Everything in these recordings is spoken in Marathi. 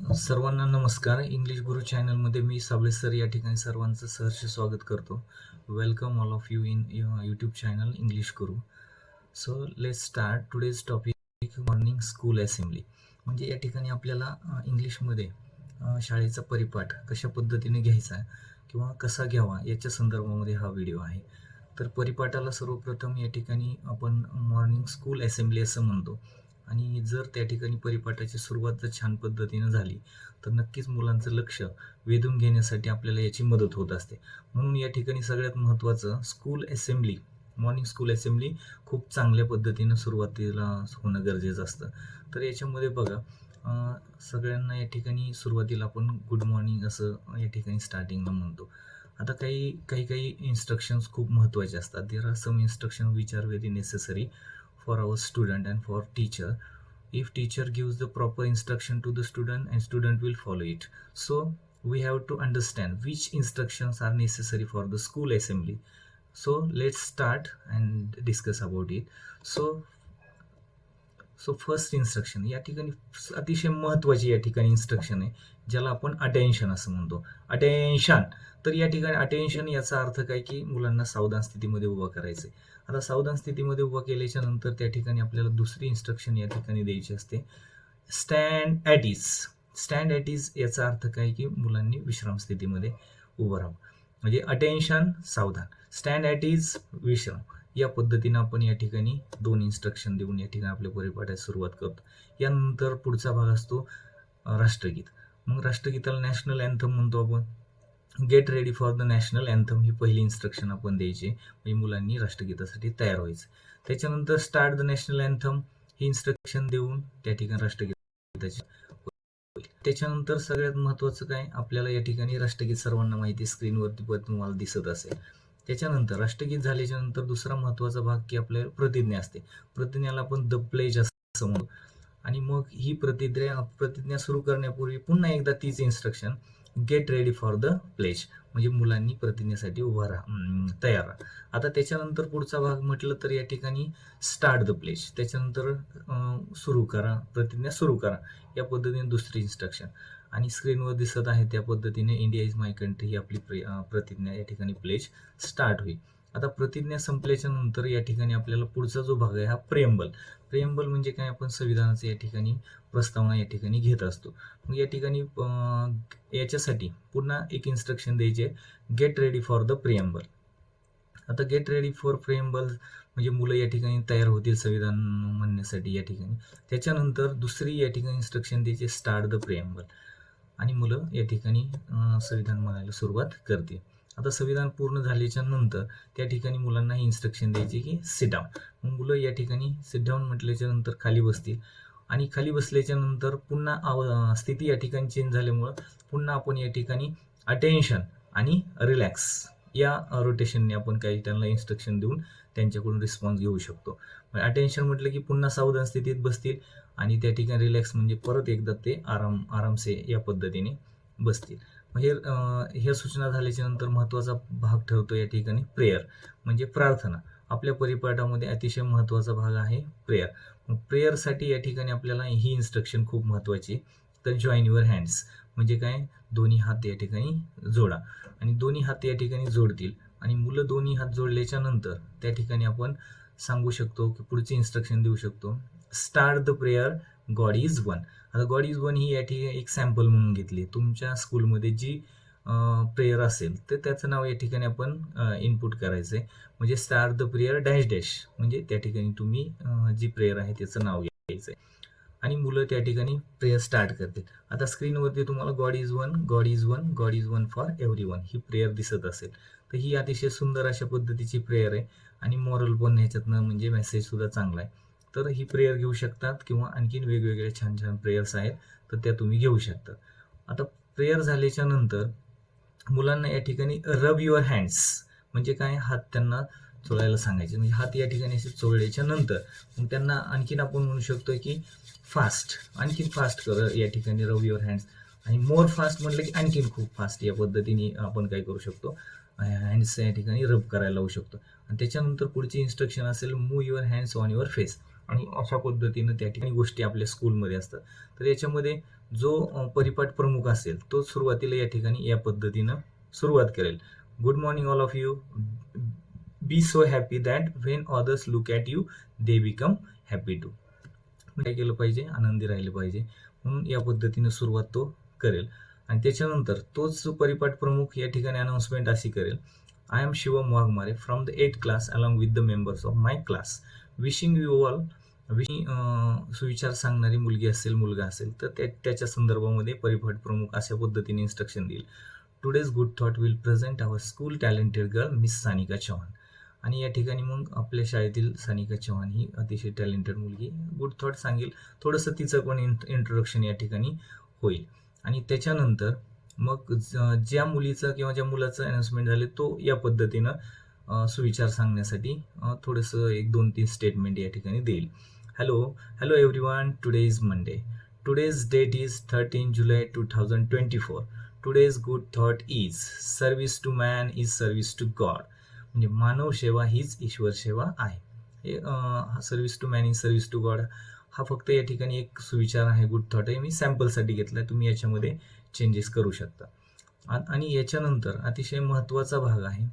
सर्वांना नमस्कार. इंग्लिश गुरु चॅनलमध्ये मी साबळे सर या ठिकाणी सर्वांचं सहर्ष स्वागत करतो. Welcome all of you in YouTube channel English Guru. So let's start today's topic morning school assembly. म्हणजे या ठिकाणी आपल्याला इंग्लिशमध्ये शाळेचा परिपाठ कशा पद्धतीने घ्यायचा किंवा कसा घ्यावा याच्या संदर्भामध्ये हा व्हिडिओ आहे. तर परिपाठाला सर्वप्रथम या ठिकाणी आपण मॉर्निंग स्कूल असेंब्ली असं म्हणतो. आणि जर त्या ठिकाणी परिपाठाची सुरुवात जर छान पद्धतीनं झाली तर नक्कीच मुलांचं लक्ष वेधून घेण्यासाठी आपल्याला याची मदत होत असते. म्हणून या ठिकाणी सगळ्यात महत्त्वाचं school assembly, morning school assembly खूप चांगल्या पद्धतीनं सुरुवातीला होणं गरजेचं असतं. तर याच्यामध्ये बघा, सगळ्यांना या ठिकाणी सुरुवातीला आपण गुड मॉर्निंग असं या ठिकाणी स्टार्टिंगला म्हणतो. आता काही इन्स्ट्रक्शन्स खूप महत्त्वाचे असतात. There are some instruction which are very necessary for our student and for teacher. If teacher gives the proper instruction to the student and student will follow it. So we have to understand which instructions are necessary for the school assembly. So let's start and discuss about it. So first instruction या ठिकाणी अतिशय महत्त्वाची या ठिकाणी इन्स्ट्रक्शन आहे, ज्याला आपण अटेन्शन असं म्हणतो. अटेन्शन. तर या ठिकाणी अटेन्शन याचा अर्थ काय की मुलांना सावधान स्थितीमध्ये उभं करायचं आहे. आता सावधान स्थितीमध्ये उभं केल्याच्या नंतर त्या ठिकाणी आपल्याला दुसरी इन्स्ट्रक्शन या ठिकाणी द्यायची असते, stand at is. Stand at is याचा अर्थ काय की मुलांनी विश्राम स्थितीमध्ये उभं राहावं. म्हणजे अटेन्शन सावधान, स्टँड ॲट इज विश्राम. या पद्धतीनं आपण या ठिकाणी दोन इन्स्ट्रक्शन देऊन या ठिकाणी आपल्या परिपाठाची सुरुवात करतो. यानंतर पुढचा भाग असतो राष्ट्रगीत. मग राष्ट्रगीताला नॅशनल अँथम म्हणतो आपण. Get ready for the national anthem ही पहिली इन्स्ट्रक्शन आपण द्यायची, म्हणजे मुलांनी राष्ट्रगीतासाठी तयार व्हायचं. त्याच्यानंतर start the national anthem he instruction देऊन त्या ठिकाणी राष्ट्रगीताची. त्याच्यानंतर सगळ्यात महत्त्वाचं काय, आपल्याला या ठिकाणी राष्ट्रगीत सर्वांना माहिती स्क्रीनवरती पण तुम्हाला दिसत असेल. त्याच्यानंतर राष्ट्रगीत झाल्याच्या नंतर दुसरा महत्त्वाचा भाग की आपल्याला प्रतिज्ञा असते. प्रतिज्ञाला आपण द प्लेज असं म्हणतो. आणि मग ही प्रतिज्ञा सुरू करण्यापूर्वी पुन्हा एकदा तीच instruction, get ready for the pledge, म्हणजे मुलांनी प्रतिज्ञेसाठी तयार राहा. आता त्याच्यानंतर पुढचा भाग म्हटलं तर या ठिकाणी स्टार्ट द प्लेज. त्याच्यानंतर सुरू करा, प्रतिज्ञा सुरू करा. या पद्धतीने दुसरी इन्स्ट्रक्शन. आणि स्क्रीनवर दिसत आहे त्या पद्धतीने इंडिया इज माय कंट्री ही आपली प्रतिज्ञा या ठिकाणी प्लेज स्टार्ट होईल. आता प्रतिज्ञा संपल्याच्या नंतर या ठिकाणी आपल्याला पुढचा जो भाग आहे हा प्रेम्बल. प्रेम्बल म्हणजे काय, आपण संविधानाचं या ठिकाणी प्रस्तावना या ठिकाणी घेत असतो. मग या ठिकाणी याच्यासाठी पुन्हा एक इन्स्ट्रक्शन द्यायचे, gate ready for the preamble. आता गेट रेडी फॉर प्रेम्बल म्हणजे मुलं या ठिकाणी तयार होतील संविधान म्हणण्यासाठी या ठिकाणी. त्याच्यानंतर दुसरी या ठिकाणी इन्स्ट्रक्शन द्यायची, स्टार्ट द प्रेम्बल. आणि मुलं या ठिकाणी संविधान म्हणायला सुरुवात करतील. आता संविधान पूर्ण झाल्याच्या नंतर त्या ठिकाणी मुलांना ही इन्स्ट्रक्शन द्यायची की सिट डाऊन. मग मुलं या ठिकाणी सिट डाऊन म्हटल्याच्या नंतर खाली बसतील. आणि खाली बसल्याच्या नंतर पुन्हा स्थिती या ठिकाणी चेंज झाल्यामुळं पुन्हा आपण या ठिकाणी अटेन्शन आणि रिलॅक्स या रोटेशनने आपण काही त्यांना इन्स्ट्रक्शन देऊन त्यांच्याकडून रिस्पॉन्स घेऊ शकतो. अटेन्शन म्हटलं की पुन्हा सावधान स्थितीत बसतील आणि त्या ठिकाणी रिलॅक्स म्हणजे परत एकदा ते आरामसे या पद्धतीने बसतील. ह्या सूचना झाल्याच्या नंतर महत्त्वाचा भाग ठरतो या ठिकाणी प्रेयर, म्हणजे प्रार्थना. आपल्या परिपाठामध्ये अतिशय महत्त्वाचा भाग आहे प्रेयर. मग प्रेयरसाठी या ठिकाणी आपल्याला ही इन्स्ट्रक्शन खूप महत्त्वाची, तर जॉईन युअर हँड्स म्हणजे काय, दोन्ही हात या ठिकाणी जोडा. आणि दोन्ही हात या ठिकाणी जोडतील आणि मुलं दोन्ही हात जोडल्याच्या नंतर त्या ठिकाणी आपण सांगू शकतो की पुढची इन्स्ट्रक्शन देऊ शकतो, start the prayer God is one. आता गॉड इज वन ही या ठिकाणी एक सॅम्पल म्हणून घेतली. तुमच्या स्कूलमध्ये जी प्रेयर असेल तर त्याचं नाव या ठिकाणी आपण इनपुट करायचं आहे. म्हणजे start the prayer dash dash म्हणजे त्या ठिकाणी तुम्ही जी प्रेयर आहे त्याचं नाव घ्यायचं आहे आणि मुलं त्या ठिकाणी प्रेयर स्टार्ट करतील. आता स्क्रीनवरती तुम्हाला God is one, God is one, God is one for every one he prayer दिसत असेल. तर ही अतिशय सुंदर अशा पद्धतीची प्रेयर आहे आणि मॉरल पण ह्याच्यातनं म्हणजे मेसेजसुद्धा चांगला आहे. तर ही प्रेयर घेऊ शकतात किंवा आणखीन वेगवेगळ्या छान छान प्रेयर्स आहेत तर त्या तुम्ही घेऊ शकता. आता प्रेयर झाल्याच्या नंतर मुलांना या ठिकाणी रब युअर हँड्स म्हणजे काय, हात त्यांना चोळायला सांगायचे. म्हणजे हात या ठिकाणी असे चोळल्याच्या नंतर मग त्यांना आणखीन आपण म्हणू शकतो की फास्ट, आणखीन फास्ट कर या ठिकाणी रब युअर हँड्स. आणि मोर फास्ट म्हटलं की आणखीन खूप फास्ट या पद्धतीने आपण काय करू शकतो, हँड्स या ठिकाणी रब करायला लावू शकतो. आणि त्याच्यानंतर पुढची इन्स्ट्रक्शन असेल, move your hands on your face आणि अशा पद्धतीनं त्या ठिकाणी गोष्टी आपल्या स्कूलमध्ये असतात. तर याच्यामध्ये जो परिपाठ प्रमुख असेल तो सुरुवातीला या ठिकाणी या पद्धतीनं सुरुवात करेल. Good morning all of you. Be so happy that when others look at you they become happy too. काय केलं पाहिजे, आनंदी राहिले पाहिजे, म्हणून या पद्धतीने सुरुवात तो करेल. आणि त्याच्यानंतर तोच परिपाठ प्रमुख या ठिकाणी अनाउन्समेंट अशी करेल. I am Shivam Waghmare from the 8th class along with the members of my class wishing you all. सुविचार सांगणारी मुलगी असेल मुलगा असेल तर त्याच्या संदर्भामध्ये परिपाठ प्रमुख अशा पद्धतीने इन्स्ट्रक्शन देईल. Today's good thought will present our school talented girl Miss Sanika Chavan. आणि या ठिकाणी मग आपल्या शाळेतील सानिका चव्हाण ही अतिशय टॅलेंटेड मुलगी गुड थॉट सांगेल. थोडंसं तिचं पण इंट्रोडक्शन या ठिकाणी होईल. आणि त्याच्यानंतर मग ज्या मुलीचं किंवा ज्या मुलाचं अनाउन्समेंट झाले तो या पद्धतीनं सुविचार सांगण्यासाठी थोडंसं 1-2-3 स्टेटमेंट या ठिकाणी देईल. Hello everyone, today is Monday. Today's date is 13 जुलै 2024. Today's good thought is service to man is service to God. म्हणजे मानव सेवा हीच ईश्वर सेवा आहे. Service to man is service to God हा फक्त या ठिकाणी एक सुविचार आहे, गुड थॉट आहे. मी सॅम्पलसाठी घेतलाय, तुम्ही याच्यामध्ये चेंजेस करू शकता. आणि याच्यानंतर अतिशय महत्त्वाचा भाग आहे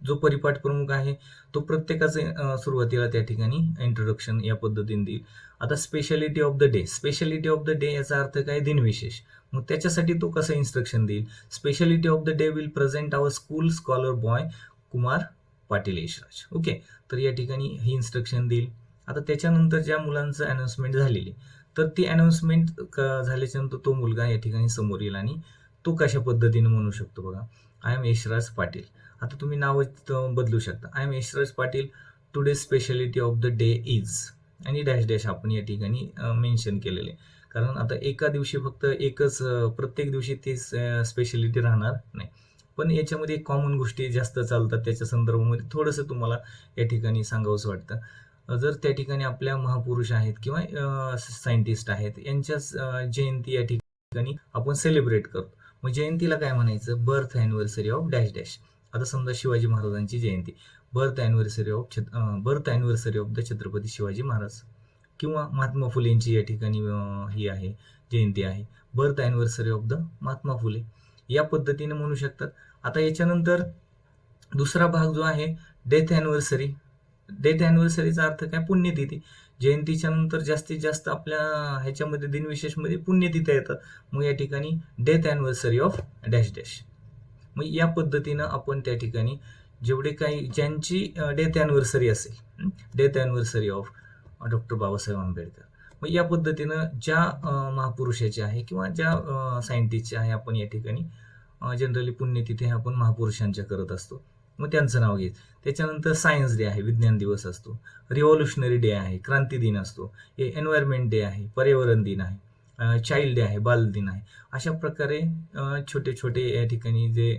जो परिपाठ प्रमुख आहे तो प्रत्येकाचे सुरुवातीला त्या ठिकाणी इंट्रोडक्शन या पद्धतीने देईल. आता speciality of the day. Speciality of the day याचा अर्थ काय, दिनविशेष. मग त्याच्यासाठी तो कसं इन्स्ट्रक्शन देईल. Speciality of the day will present our school scholar boy Kumar Patil Yashraj. Okay, तर या ठिकाणी ही इन्स्ट्रक्शन देईल. आता त्याच्यानंतर ज्या मुलांचं अनाउन्समेंट झालेली तर ती अनाउन्समेंट झाल्याच्या नंतर तो मुलगा या ठिकाणी समोर येईल आणि तो कशा पद्धतीने म्हणू शकतो बघा. I am Yashraj Patil. आता तुम्ही नाव बदलू शकता. I am Yashraj Patil. Today speciality of the day is आणि डॅश डॅश आपण या ठिकाणी मेन्शन केलेले. कारण आता एका दिवशी फक्त एकच प्रत्येक दिवशी ती स्पेशालिटी राहणार नाही, पण याच्यामध्ये कॉमन गोष्टी जास्त चालतात. त्याच्या संदर्भामध्ये थोडंसं तुम्हाला या ठिकाणी सांगावंसं वाटतं. जर त्या ठिकाणी आपल्या महापुरुष आहेत किंवा सायंटिस्ट आहेत यांच्या जयंती या ठिकाणी आपण सेलिब्रेट करतो. मग जयंतीला काय म्हणायचं, birth anniversary of dash dash. आता समजा शिवाजी महाराजांची जयंती, birth anniversary of the Chhatrapati Shivaji Maharaj. किंवा महात्मा फुलेंची या ठिकाणी ही आहे जयंती आहे, birth anniversary of the Mahatma Phule. या पद्धतीने म्हणू शकतात. आता याच्यानंतर दुसरा भाग जो आहे डेथ अॅनिव्हर्सरी. डेथ अॅनिव्हर्सरीचा अर्थ काय, पुण्यतिथी. जयंतीच्या नंतर जास्तीत जास्त आपल्या ह्याच्यामध्ये दिनविशेषमध्ये पुण्यतिथ्या येतात. मग या ठिकाणी death anniversary of dash dash. मग या पद्धतीनं आपण त्या ठिकाणी जेवढे काही ज्यांची डेथ अॅनिव्हर्सरी असेल, death anniversary of doctor Babasaheb Ambedkar. मग या पद्धतीनं ज्या महापुरुषाचे आहे किंवा ज्या सायंटिस्टचे आहे आपण या ठिकाणी जनरली पुण्यतिथी आपण महापुरुषांच्या करत असतो, मग त्यांचं नाव घेत. त्याच्यानंतर सायन्स डे आहे, विज्ञान दिवस असतो. रिव्हॉल्युशनरी डे आहे, क्रांती दिन असतो. एन्व्हायरमेंट डे आहे, पर्यावरण दिन आहे. चाइल्ड डे आहे, बाल दिन आहे. अशा प्रकारे छोटे छोटे या ठिकाणी जे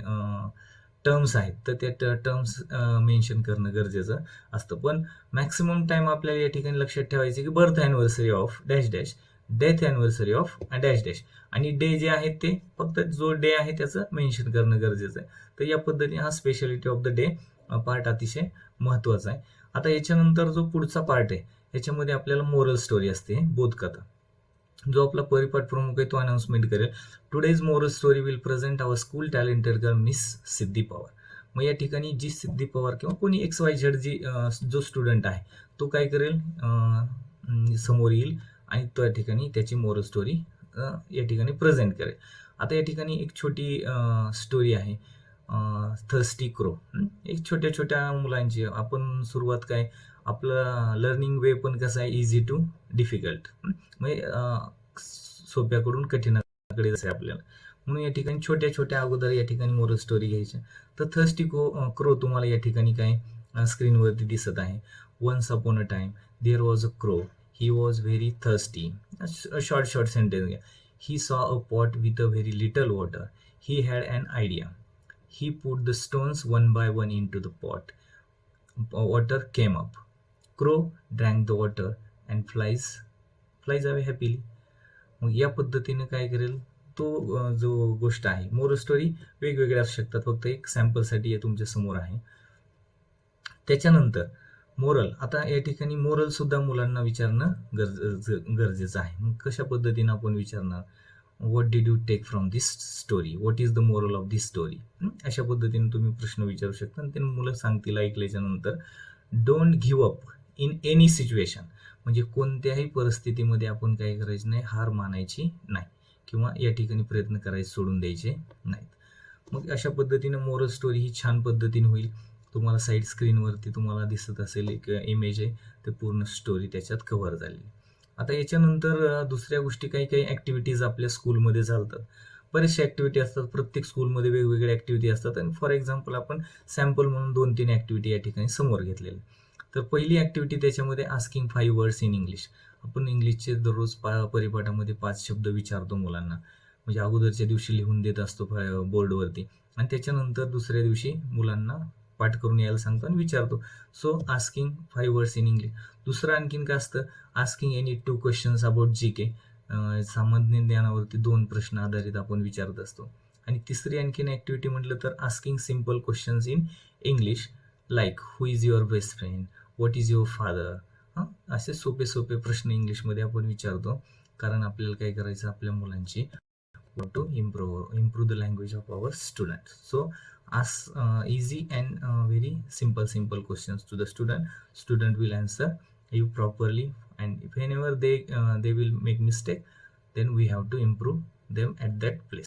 टर्म्स आहेत तर त्या टर्म्स मेन्शन करणं गरजेचं असतं. पण मॅक्सिमम टाइम आपल्याला या ठिकाणी लक्षात ठेवायचं की birth anniversary of dash dash, death anniversary of dash dash. आणि डे जे आहे ते फक्त जो डे आहे त्याचं मेन्शन करणं गरजेचं आहे. तर या पद्धतीने हा speciality of the day part अतिशय महत्त्वाचा आहे. आता याच्यानंतर जो पुढचा पार्ट आहे याच्यामध्ये आपल्याला मोरल स्टोरी असते, बोधकथा. जो आपला परिपाठ प्रमुख आहे तो अनाउन्समेंट करेल. Today's moral story will present our school talented girl miss Siddhi Pawar. मग या ठिकाणी जी सिद्धी पवार किंवा कोणी XYZ जो स्टुडंट आहे तो काय करेल, समोर येईल आणि त्या ठिकाणी त्याची मोरल स्टोरी या ठिकाणी प्रेझेंट करेल. आता या ठिकाणी एक छोटी स्टोरी आहे, थर्स्टी क्रो. एक छोट्या छोट्या मुलांची आपण सुरुवात काय, आपलं लर्निंग वे पण कसं आहे, इझी टू डिफिकल्ट, म्हणजे सोप्याकडून कठीणाकडे जसं आहे आपल्याला. म्हणून या ठिकाणी छोट्या छोट्या अगोदर या ठिकाणी मोरल स्टोरी घ्यायची. तर थर्स्टी क्रो तुम्हाला या ठिकाणी काय स्क्रीनवरती दिसत आहे. Once upon a time there was a crow, he was very thirsty. Short sentence घ्या. He saw a pot with a very little water. He had an idea. He put the stones one by one into the pot. Water came up. Crow drank the water and flies away happily. मग या पद्धतीने काय करेल तो जो गोष्ट आहे, मोरल स्टोरी वेगवेगळ्या असू शकतात, फक्त एक सॅम्पलसाठी हे तुमच्या समोर आहे. त्याच्यानंतर मोरल, आता या ठिकाणी मोरल सुद्धा मुलांना विचारणं गरजेचं आहे. मग कशा पद्धतीनं आपण विचारणार? What did you take from this story? What is the moral of this story? अशा पद्धतीने तुम्ही प्रश्न विचारू शकता आणि ते मुलं सांगतील ऐकल्याच्या नंतर. Don't give up in any situation, म्हणजे कोणत्याही परिस्थितीमध्ये आपण काय करायचं नाही, हार मानायची नाही किंवा या ठिकाणी प्रयत्न करायचे सोडून द्यायचे नाहीत. मग अशा पद्धतीनं मोरल स्टोरी ही छान पद्धतीने होईल. तुम्हाला साईड स्क्रीनवरती तुम्हाला दिसत असेल एक इमेज आहे, ते पूर्ण स्टोरी त्याच्यात कव्हर झाली. आता याच्यानंतर दुसऱ्या गोष्टी काही काही ॲक्टिव्हिटीज आपल्या स्कूलमध्ये चालतात. बरेचशा ॲक्टिव्हिटी असतात, प्रत्येक स्कूलमध्ये वेगवेगळ्या ॲक्टिव्हिटी असतात आणि फॉर एक्झाम्पल आपण सॅम्पल म्हणून 2-3 ॲक्टिव्हिटी या ठिकाणी समोर घेतलेल्या. तर पहिली ॲक्टिव्हिटी त्याच्यामध्ये आस्किंग 5 वर्ड्स इन इंग्लिश. आपण इंग्लिशचे दररोज परिपाठामध्ये 5 शब्द विचारतो मुलांना, म्हणजे अगोदरच्या दिवशी लिहून देत असतो बोर्डवरती आणि त्याच्यानंतर दुसऱ्या दिवशी मुलांना पाठ करून यायला सांगतो आणि विचारतो. So asking 5 words in English. दुसरं आणखीन काय असतं, asking any 2 questions about GK. सामान्य ज्ञानावरती 2 प्रश्न आधारित आपण विचारत असतो. आणि तिसरी आणखीन ॲक्टिव्हिटी म्हटलं तर asking simple questions in English, like who is your best friend, what is your father. असे सोपे सोपे प्रश्न इंग्लिशमध्ये आपण विचारतो, कारण आपल्याला काय करायचं, आपल्या मुलांची to improve the language of our students. So ask easy and very simple questions to the student will answer you properly, and whenever they will make mistake, then we have to improve them at that place.